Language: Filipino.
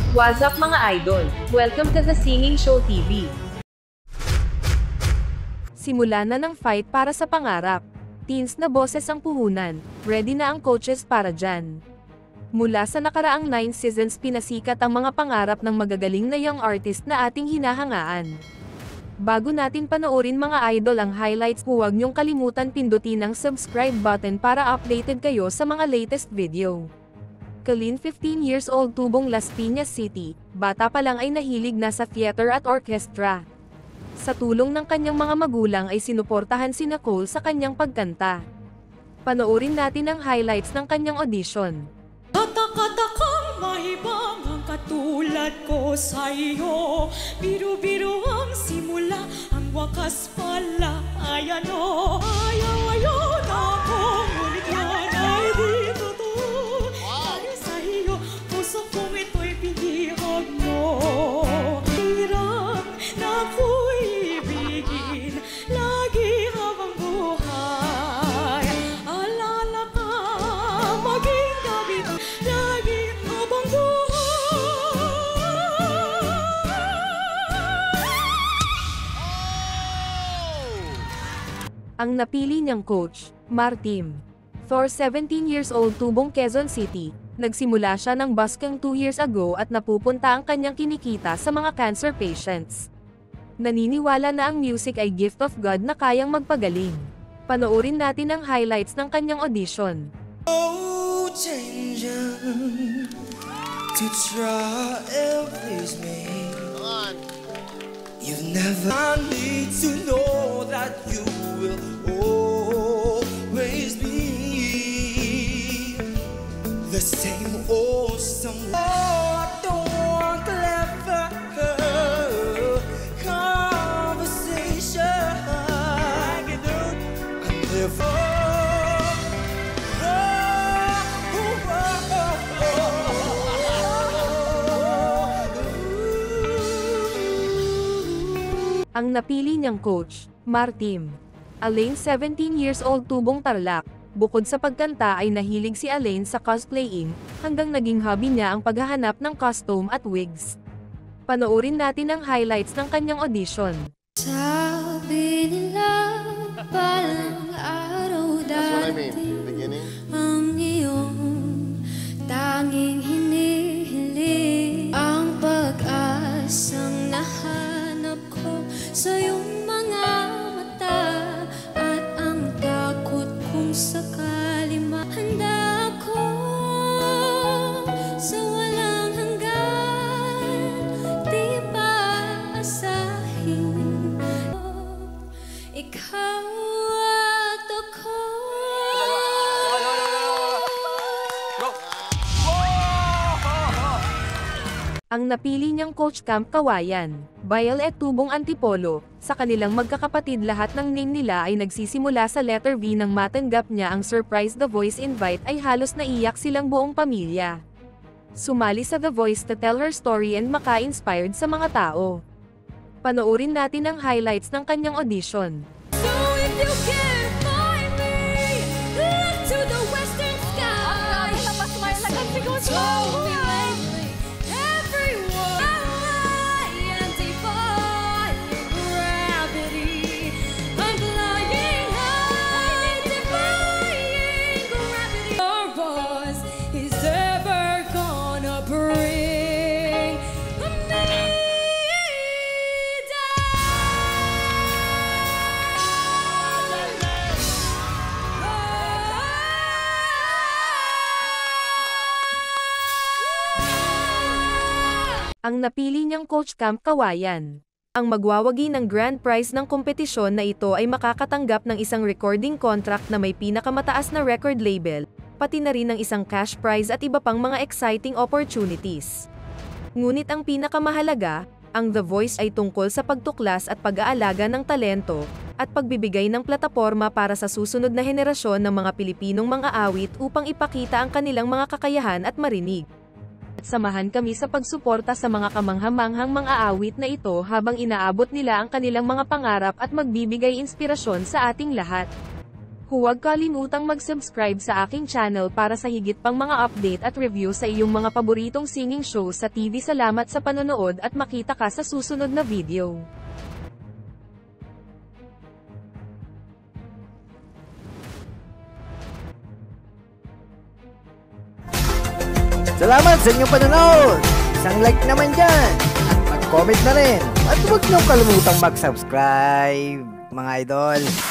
What's up mga idol? Welcome to the Singing Show TV. Simula na ng fight para sa pangarap. Teens na boses ang puhunan, ready na ang coaches para dyan. Mula sa nakaraang 9 seasons pinasikat ang mga pangarap ng magagaling na young artist na ating hinahangaan. Bago natin panoorin mga idol ang highlights, huwag niyong kalimutan pindutin ang subscribe button para updated kayo sa mga latest video. Kalin 15 years old tubong Las Piñas City, bata pa lang ay nahilig na sa theater at orchestra. Sa tulong ng kanyang mga magulang ay sinuportahan si Nicole sa kanyang pagkanta. Panoorin natin ang highlights ng kanyang audition. Katakang mahibang ang katulad ko sa iyo. Biru-biru ang simula, ang wakas pala ay ano. Ayaw na ako, ngunit yan ay di totoo. Dahil sa iyo, puso kong ito'y pinihag mo. Hirap na ako'y ibigin, lagi habang buhay. Alala ka, maging gabi, lagi habang buhay. Ang napili niyang coach, Martim. For 17 years old tubong Quezon City, nagsimula siya ng busking 2 years ago at napupunta ang kanyang kinikita sa mga cancer patients. Naniniwala na ang music ay gift of God na kayang magpagaling. Panoorin natin ang highlights ng kanyang audition. Oh, changing to try and please me. You never need to know that you will always be the same old someone. Oh, I don't want clever conversation. I never. Ang napili niyang coach, Martim. Alain 17 years old tubong Tarlac. Bukod sa pagkanta ay nahilig si Alain sa cosplaying, hanggang naging hobby niya ang paghahanap ng costume at wigs. Panoorin natin ang highlights ng kanyang audition. Sabi nila parang araw dati ang iyong tanging hinihiling. Ang pag-asang nahanap ko sa iyong mga mata at ang takot kung sakali mahanda ako sa walang hanggan. Di ba asahin ikaw at ako? Ang napili niyang coach Camp Kawayan, Bail et tubong Antipolo. Sa kanilang magkakapatid lahat ng name nila ay nagsisimula sa letter V. Nang matanggap niya ang surprise The Voice invite ay halos naiyak silang buong pamilya. Sumali sa The Voice to tell her story and maka-inspired sa mga tao. Panoorin natin ang highlights ng kanyang audition. So if you can't find me, look to the western sky. Slow me lately, everyone. I am defying gravity. I'm flying high, defying gravity. Your voice is ever gonna bring me Ang napili niyang coach Camp Kawayan. Ang magwawagi ng grand prize ng kompetisyon na ito ay makakatanggap ng isang recording contract na may pinakamataas na record label, pati na rin ng isang cash prize at iba pang mga exciting opportunities. Ngunit ang pinakamahalaga, ang The Voice ay tungkol sa pagtuklas at pag-aalaga ng talento, at pagbibigay ng plataporma para sa susunod na henerasyon ng mga Pilipinong mga awit upang ipakita ang kanilang mga kakayahan at marinig. At samahan kami sa pagsuporta sa mga kamanghamanghang mga awit na ito habang inaabot nila ang kanilang mga pangarap at magbibigay inspirasyon sa ating lahat. Huwag kalimutang mag-subscribe sa aking channel para sa higit pang mga update at review sa iyong mga paboritong singing show sa TV. Salamat sa panonood at makita ka sa susunod na video. Salamat sa inyong panonood! Isang like naman dyan! At mag-comment na rin! At huwag niyong kalimutang mag-subscribe, mga idol!